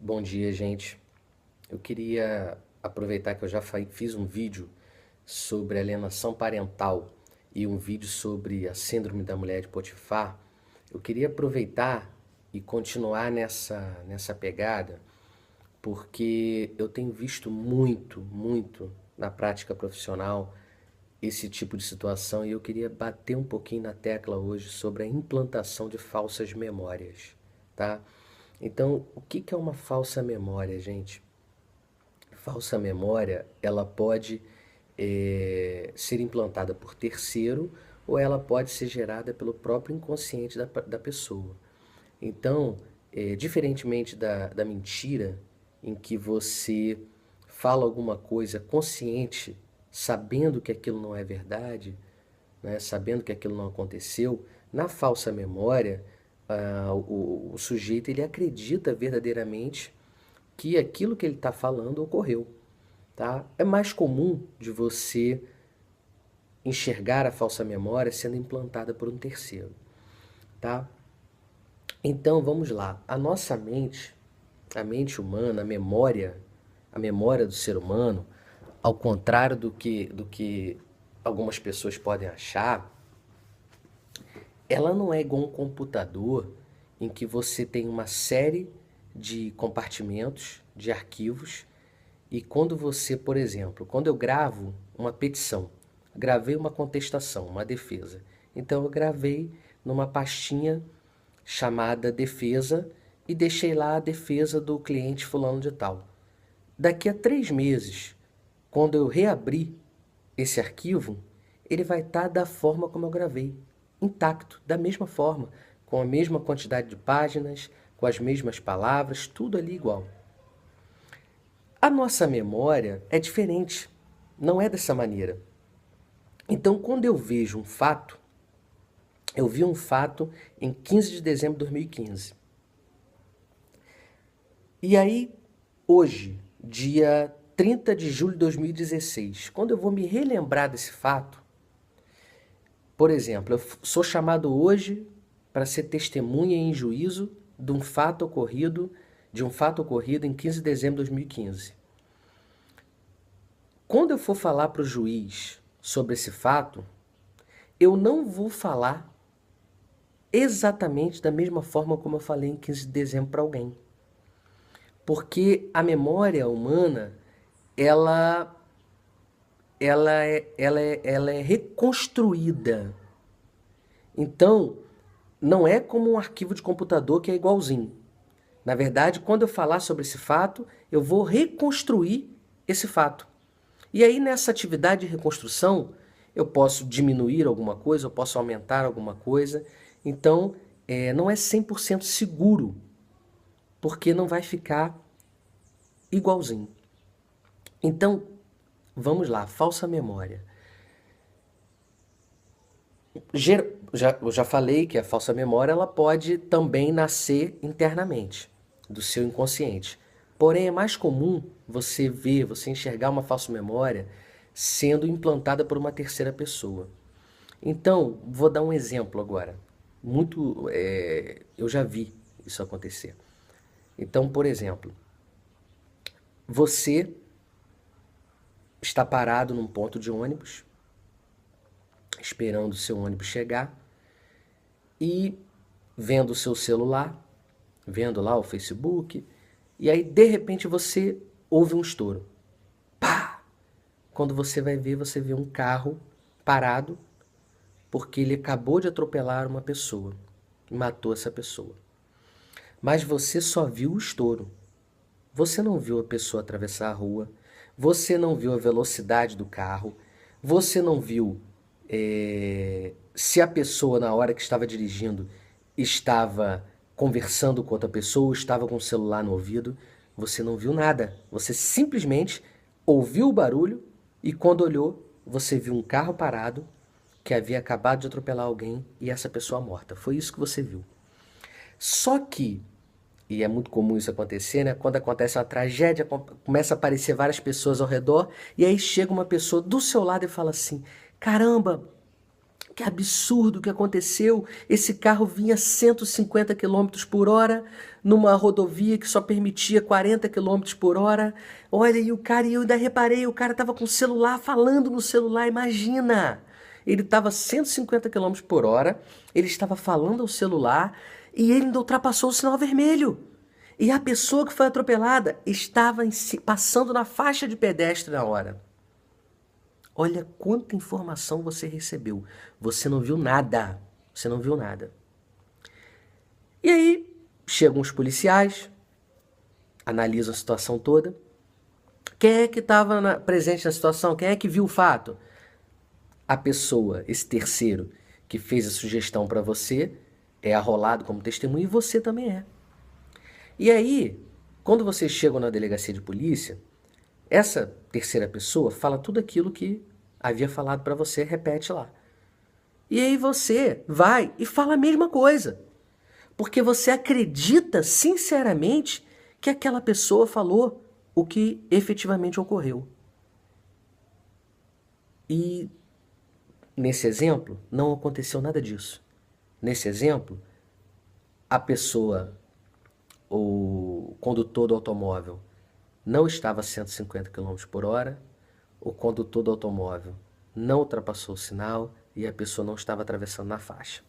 Bom dia, gente. Eu queria aproveitar que eu já fiz um vídeo sobre alienação parental e um vídeo sobre a síndrome da mulher de Potifar. Eu queria aproveitar e continuar nessa pegada, porque eu tenho visto muito na prática profissional esse tipo de situação e eu queria bater um pouquinho na tecla hoje sobre a implantação de falsas memórias, tá? Então, o que que é uma falsa memória, gente? Falsa memória, ela pode ser implantada por terceiro ou ela pode ser gerada pelo próprio inconsciente da pessoa. Então, diferentemente da mentira, em que você fala alguma coisa consciente, sabendo que aquilo não é verdade, né, sabendo que aquilo não aconteceu, na falsa memória, o sujeito ele acredita verdadeiramente que aquilo que ele está falando ocorreu, tá? É mais comum de você enxergar a falsa memória sendo implantada por um terceiro, tá? Então vamos lá. A nossa mente, a mente humana, a memória do ser humano, ao contrário do que algumas pessoas podem achar, ela não é igual um computador em que você tem uma série de compartimentos, de arquivos, e quando você, por exemplo, quando eu gravo uma petição, gravei uma contestação, uma defesa, então eu gravei numa pastinha chamada defesa e deixei lá a defesa do cliente fulano de tal. Daqui a 3 meses, quando eu reabrir esse arquivo, ele vai estar da forma como eu gravei, intacto, da mesma forma, com a mesma quantidade de páginas, com as mesmas palavras, tudo ali igual. A nossa memória é diferente, não é dessa maneira. Então, quando eu vejo um fato, eu vi um fato em 15 de dezembro de 2015. E aí, hoje, dia 30 de julho de 2016, quando eu vou me relembrar desse fato, por exemplo, eu sou chamado hoje para ser testemunha em juízo de um fato ocorrido em 15 de dezembro de 2015. Quando eu for falar para o juiz sobre esse fato, eu não vou falar exatamente da mesma forma como eu falei em 15 de dezembro para alguém. Porque a memória humana, ela, ela é reconstruída. Então, não é como um arquivo de computador que é igualzinho. Na verdade, quando eu falar sobre esse fato, eu vou reconstruir esse fato. E aí, nessa atividade de reconstrução, eu posso diminuir alguma coisa, eu posso aumentar alguma coisa. Então, não é 100% seguro, porque não vai ficar igualzinho. Então, vamos lá, falsa memória. Eu já falei que a falsa memória ela pode também nascer internamente, do seu inconsciente. Porém, é mais comum você ver, você enxergar uma falsa memória sendo implantada por uma terceira pessoa. Então, vou dar um exemplo agora. Eu já vi isso acontecer. Então, por exemplo, você está parado num ponto de ônibus, esperando o seu ônibus chegar e vendo o seu celular, vendo lá o Facebook, e aí de repente você ouve um estouro. Pá! Quando você vai ver, você vê um carro parado porque ele acabou de atropelar uma pessoa e matou essa pessoa. Mas você só viu o estouro. Você não viu a pessoa atravessar a rua, você não viu a velocidade do carro, você não viu se a pessoa, na hora que estava dirigindo, estava conversando com outra pessoa, estava com o celular no ouvido. Você não viu nada. Você simplesmente ouviu o barulho e, quando olhou, você viu um carro parado que havia acabado de atropelar alguém e essa pessoa morta. Foi isso que você viu. Só que, e é muito comum isso acontecer, né? Quando acontece uma tragédia, começa a aparecer várias pessoas ao redor, e aí chega uma pessoa do seu lado e fala assim: caramba, Que absurdo que aconteceu. Esse carro vinha 150 quilômetros por hora numa rodovia que só permitia 40 quilômetros por hora. Olha, e eu ainda reparei, o cara tava com o celular, falando no celular, imagina. Ele tava 150 quilômetros por hora, ele estava falando ao celular e ele ainda ultrapassou o sinal vermelho. E a pessoa que foi atropelada estava passando na faixa de pedestre na hora. Olha quanta informação você recebeu. Você não viu nada. Você não viu nada. E aí, chegam os policiais, analisam a situação toda. Quem é que estava presente na situação? Quem é que viu o fato? A pessoa, esse terceiro, que fez a sugestão para você, é arrolado como testemunha e você também é. E aí, quando vocês chegam na delegacia de polícia, essa terceira pessoa fala tudo aquilo que havia falado para você, repete lá. E aí você vai e fala a mesma coisa. Porque você acredita sinceramente que aquela pessoa falou o que efetivamente ocorreu. E nesse exemplo, não aconteceu nada disso. Nesse exemplo, a pessoa, o condutor do automóvel, não estava a 150 km por hora, o condutor do automóvel não ultrapassou o sinal e a pessoa não estava atravessando na faixa.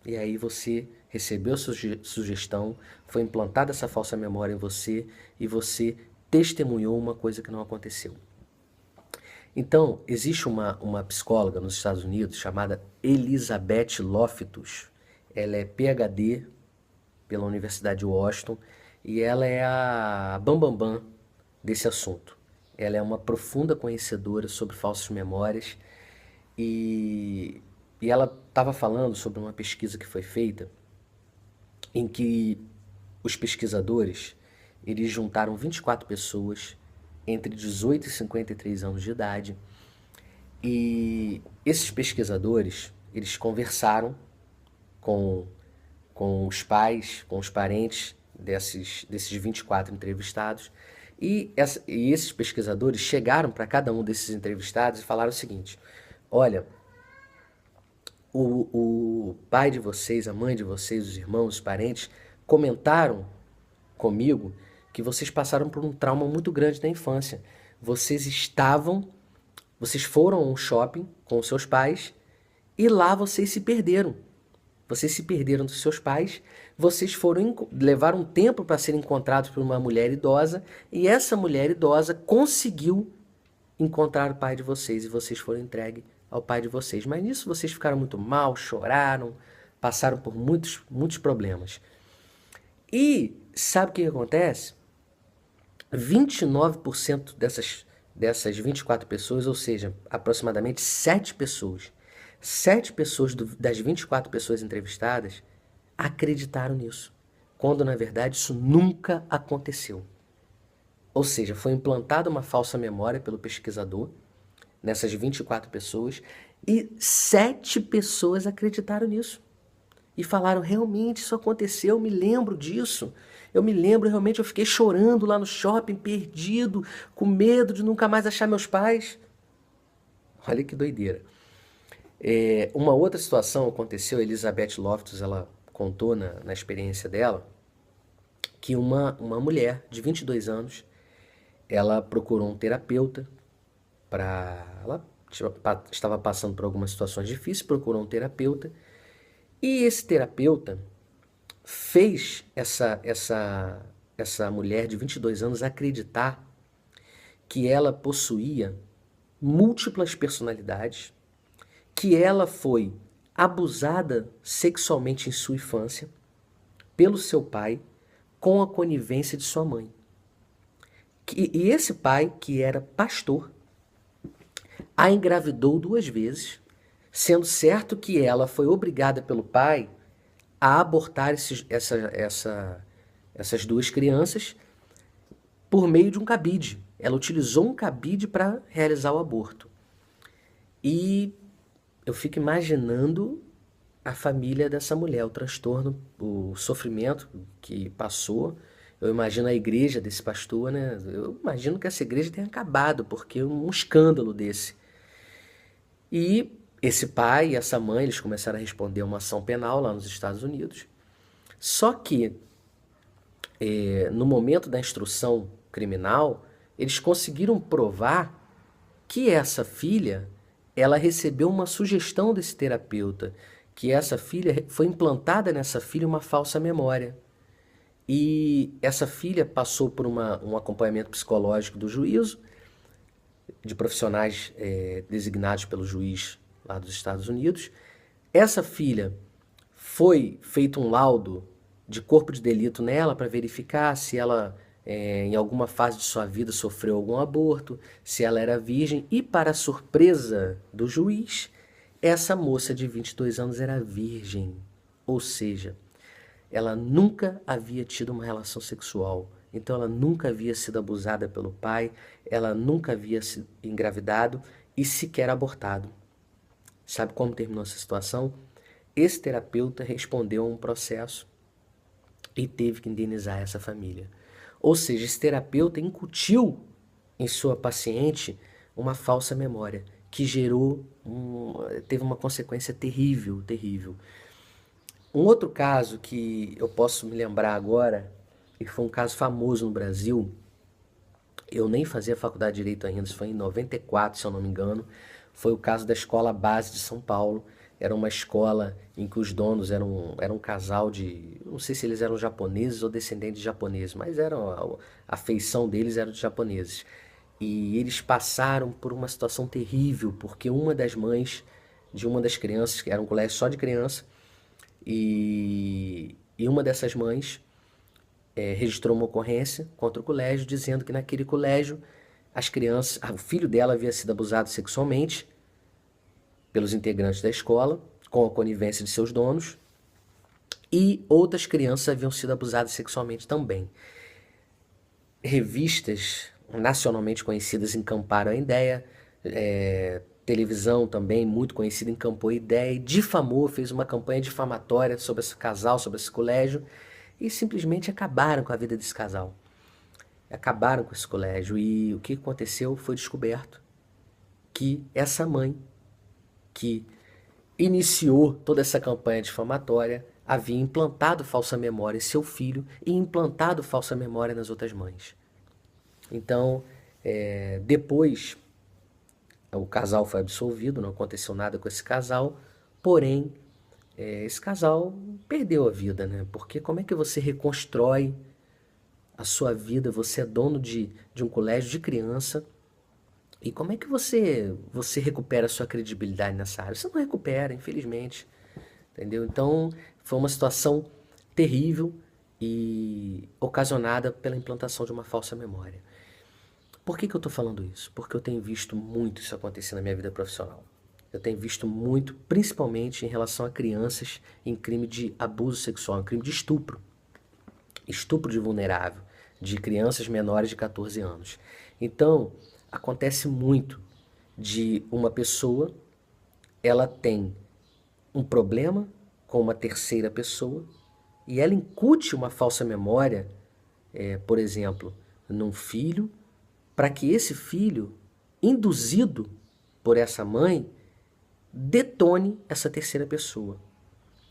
E aí você recebeu a sugestão, foi implantada essa falsa memória em você e você testemunhou uma coisa que não aconteceu. Então, existe uma psicóloga nos Estados Unidos chamada Elizabeth Loftus. Ela é PhD pela Universidade de Washington e ela é a bambambam desse assunto. Ela é uma profunda conhecedora sobre falsas memórias e ela estava falando sobre uma pesquisa que foi feita em que os pesquisadores eles juntaram 24 pessoas entre 18 e 53 anos de idade e esses pesquisadores eles conversaram com os pais, com os parentes desses 24 entrevistados e esses pesquisadores chegaram para cada um desses entrevistados e falaram o seguinte: olha, o pai de vocês, a mãe de vocês, os irmãos, os parentes comentaram comigo que vocês passaram por um trauma muito grande na infância. Vocês foram a um shopping com os seus pais e lá vocês se perderam. Vocês se perderam dos seus pais, levaram um tempo para serem encontrados por uma mulher idosa e essa mulher idosa conseguiu encontrar o pai de vocês e vocês foram entregues ao pai de vocês. Mas nisso vocês ficaram muito mal, choraram, passaram por muitos, muitos problemas. E sabe o que acontece? 29% dessas 24 pessoas, ou seja, aproximadamente 7 pessoas, das 24 pessoas entrevistadas acreditaram nisso, quando na verdade isso nunca aconteceu. Ou seja, foi implantada uma falsa memória pelo pesquisador nessas 24 pessoas e 7 pessoas acreditaram nisso. E falaram, realmente isso aconteceu, eu me lembro disso. Eu me lembro, realmente eu fiquei chorando lá no shopping, perdido, com medo de nunca mais achar meus pais. Olha que doideira. Uma outra situação aconteceu, a Elizabeth Loftus, ela contou na experiência dela, que uma mulher de 22 anos, ela procurou um terapeuta ela estava passando por algumas situações difíceis, procurou um terapeuta, e esse terapeuta fez essa mulher de 22 anos acreditar que ela possuía múltiplas personalidades, que ela foi abusada sexualmente em sua infância pelo seu pai com a conivência de sua mãe. E esse pai, que era pastor, a engravidou 2 vezes, sendo certo que ela foi obrigada pelo pai a abortar essas 2 crianças por meio de um cabide. Ela utilizou um cabide para realizar o aborto. E eu fico imaginando a família dessa mulher, o transtorno, o sofrimento que passou. Eu imagino a igreja desse pastor, né? Eu imagino que essa igreja tenha acabado, porque um escândalo desse. E Esse pai e essa mãe, eles começaram a responder uma ação penal lá nos Estados Unidos. Só que, no momento da instrução criminal, eles conseguiram provar que essa filha, ela recebeu uma sugestão desse terapeuta, que essa filha, foi implantada nessa filha uma falsa memória. E essa filha passou por um acompanhamento psicológico do juízo, de profissionais designados pelo juiz lá dos Estados Unidos. Essa filha foi feito um laudo de corpo de delito nela para verificar se ela, em alguma fase de sua vida, sofreu algum aborto, se ela era virgem. E, para a surpresa do juiz, essa moça de 22 anos era virgem. Ou seja, ela nunca havia tido uma relação sexual. Então ela nunca havia sido abusada pelo pai, ela nunca havia se engravidado e sequer abortado. Sabe como terminou essa situação? Esse terapeuta respondeu a um processo e teve que indenizar essa família. Ou seja, esse terapeuta incutiu em sua paciente uma falsa memória que teve uma consequência terrível, terrível. Um outro caso que eu posso me lembrar agora, e foi um caso famoso no Brasil, eu nem fazia faculdade de Direito ainda, isso foi em 94, se eu não me engano, foi o caso da Escola Base de São Paulo. Era uma escola em que os donos eram um casal de... Não sei se eles eram japoneses ou descendentes de japoneses, mas a feição deles era de japoneses. E eles passaram por uma situação terrível, porque uma das mães de uma das crianças, que era um colégio só de criança, e uma dessas mães registrou uma ocorrência contra o colégio, dizendo que naquele colégio as crianças, o filho dela havia sido abusado sexualmente pelos integrantes da escola, com a conivência de seus donos, e outras crianças haviam sido abusadas sexualmente também. Revistas nacionalmente conhecidas encamparam a ideia, televisão também muito conhecida encampou a ideia e difamou, fez uma campanha difamatória sobre esse casal, sobre esse colégio, e simplesmente acabaram com a vida desse casal. Acabaram com esse colégio. E o que aconteceu foi descoberto que essa mãe, que iniciou toda essa campanha difamatória, havia implantado falsa memória em seu filho e implantado falsa memória nas outras mães. Então, depois, o casal foi absolvido, não aconteceu nada com esse casal, porém, esse casal perdeu a vida, né? Porque como é que você reconstrói a sua vida? Você é dono de um colégio de criança, e como é que você recupera a sua credibilidade nessa área? Você não recupera, infelizmente, entendeu? Então, foi uma situação terrível e ocasionada pela implantação de uma falsa memória. Por que eu estou falando isso? Porque eu tenho visto muito isso acontecer na minha vida profissional. Eu tenho visto muito, principalmente em relação a crianças em crime de abuso sexual, em crime de estupro. Estupro de vulnerável, de crianças menores de 14 anos. Então, acontece muito de uma pessoa, ela tem um problema com uma terceira pessoa e ela incute uma falsa memória, por exemplo, num filho, para que esse filho, induzido por essa mãe, detone essa terceira pessoa.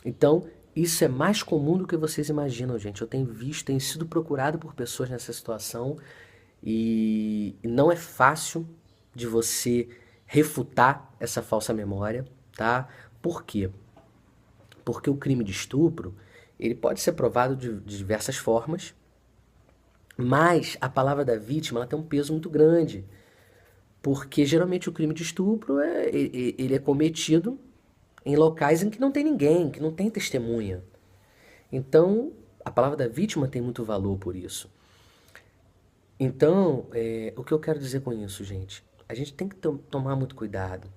Então, isso é mais comum do que vocês imaginam, gente. Eu tenho visto, tenho sido procurado por pessoas nessa situação e não é fácil de você refutar essa falsa memória, tá? Por quê? Porque o crime de estupro, ele pode ser provado de diversas formas, mas a palavra da vítima, ela tem um peso muito grande. Porque geralmente o crime de estupro ele é cometido em locais em que não tem ninguém, que não tem testemunha. Então, a palavra da vítima tem muito valor por isso. Então, o que eu quero dizer com isso, gente? A gente tem que tomar muito cuidado,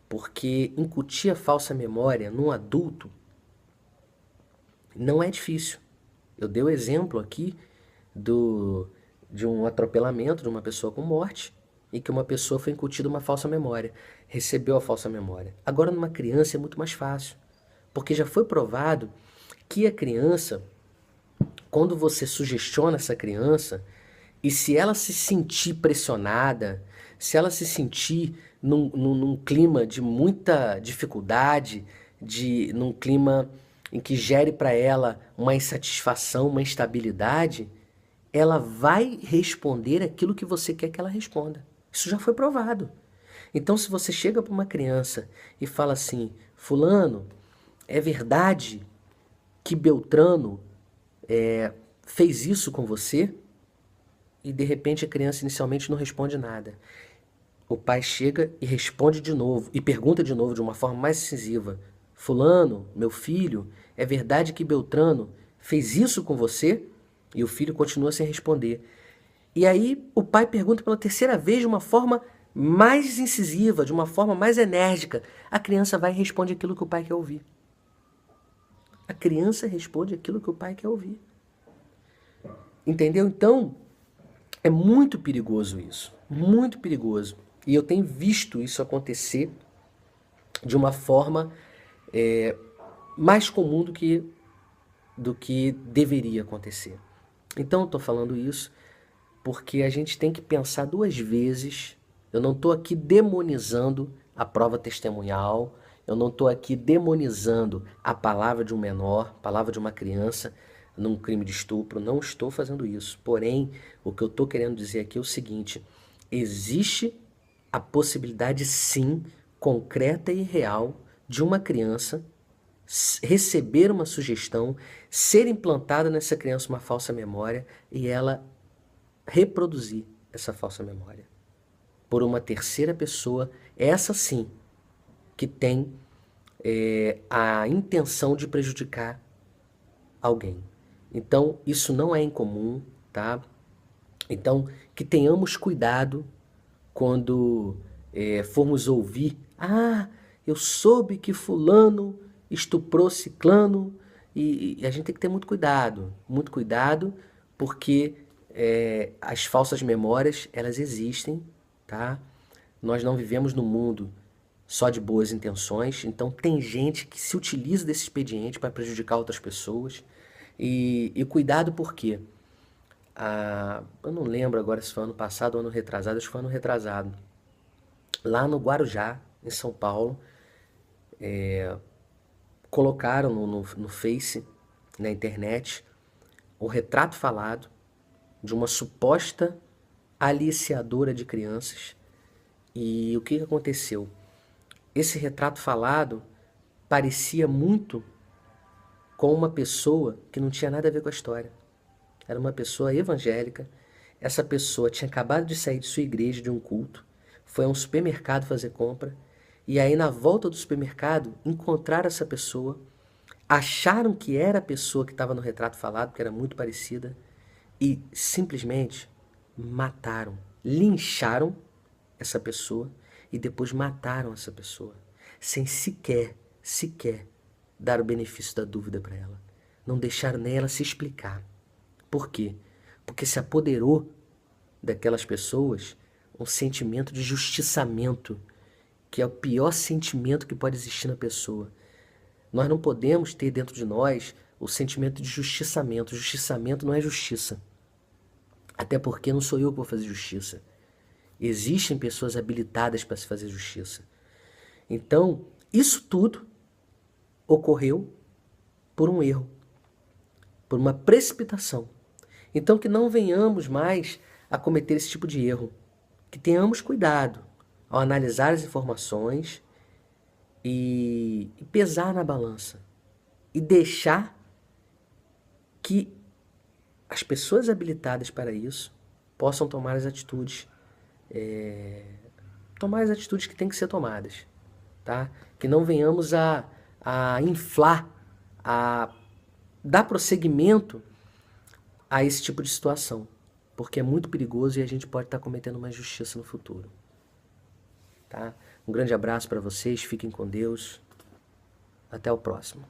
porque incutir a falsa memória num adulto não é difícil. Eu dei o exemplo aqui de um atropelamento de uma pessoa com morte, e que uma pessoa foi incutida uma falsa memória, recebeu a falsa memória. Agora, numa criança é muito mais fácil, porque já foi provado que a criança, quando você sugestiona essa criança, E se ela se sentir pressionada, se ela se sentir num clima de muita dificuldade, num clima em que gere para ela uma insatisfação, uma instabilidade, ela vai responder aquilo que você quer que ela responda. Isso já foi provado. Então, se você chega para uma criança e fala assim: Fulano, é verdade que Beltrano fez isso com você? E de repente a criança inicialmente não responde nada. O pai chega e responde de novo, e pergunta de novo de uma forma mais incisiva: Fulano, meu filho, é verdade que Beltrano fez isso com você? E o filho continua sem responder. E aí o pai pergunta pela terceira vez de uma forma mais incisiva, de uma forma mais enérgica. A criança vai e responde aquilo que o pai quer ouvir. A criança responde aquilo que o pai quer ouvir. Entendeu? Então, é muito perigoso isso. Muito perigoso. E eu tenho visto isso acontecer de uma forma mais comum do que deveria acontecer. Então, eu estou falando isso porque a gente tem que pensar duas vezes. Eu não estou aqui demonizando a prova testemunhal, eu não estou aqui demonizando a palavra de um menor, a palavra de uma criança num crime de estupro, não estou fazendo isso. Porém, o que eu estou querendo dizer aqui é o seguinte: existe a possibilidade, sim, concreta e real, de uma criança receber uma sugestão, ser implantada nessa criança uma falsa memória e ela reproduzir essa falsa memória por uma terceira pessoa, essa sim, que tem a intenção de prejudicar alguém. Então, isso não é incomum, tá? Então, que tenhamos cuidado quando formos ouvir: ah, eu soube que fulano estuprou ciclano, e a gente tem que ter muito cuidado, porque as falsas memórias, elas existem, tá? Nós não vivemos num mundo só de boas intenções, então tem gente que se utiliza desse expediente para prejudicar outras pessoas. E cuidado porque eu não lembro agora se foi ano passado ou ano retrasado, acho que foi ano retrasado. Lá no Guarujá, em São Paulo, colocaram no Face, na internet, o retrato falado de uma suposta aliciadora de crianças. E o que aconteceu? Esse retrato falado parecia muito com uma pessoa que não tinha nada a ver com a história. Era uma pessoa evangélica. Essa pessoa tinha acabado de sair de sua igreja, de um culto, foi a um supermercado fazer compra, e aí na volta do supermercado encontraram essa pessoa, acharam que era a pessoa que estava no retrato falado, que era muito parecida, e simplesmente mataram, lincharam essa pessoa e depois mataram essa pessoa, sem sequer dar o benefício da dúvida para ela. Não deixaram nem ela se explicar. Por quê? Porque se apoderou daquelas pessoas um sentimento de justiçamento, que é o pior sentimento que pode existir na pessoa. Nós não podemos ter dentro de nós o sentimento de justiçamento. Justiçamento não é justiça. Até porque não sou eu que vou fazer justiça. Existem pessoas habilitadas para se fazer justiça. Então, isso tudo ocorreu por um erro, por uma precipitação. Então, que não venhamos mais a cometer esse tipo de erro. Que tenhamos cuidado ao analisar as informações e pesar na balança. E deixar que as pessoas habilitadas para isso possam tomar as atitudes. Tomar as atitudes que têm que ser tomadas. Tá? Que não venhamos a inflar, a dar prosseguimento a esse tipo de situação, porque é muito perigoso e a gente pode estar cometendo uma injustiça no futuro. Tá? Um grande abraço para vocês, fiquem com Deus, até o próximo.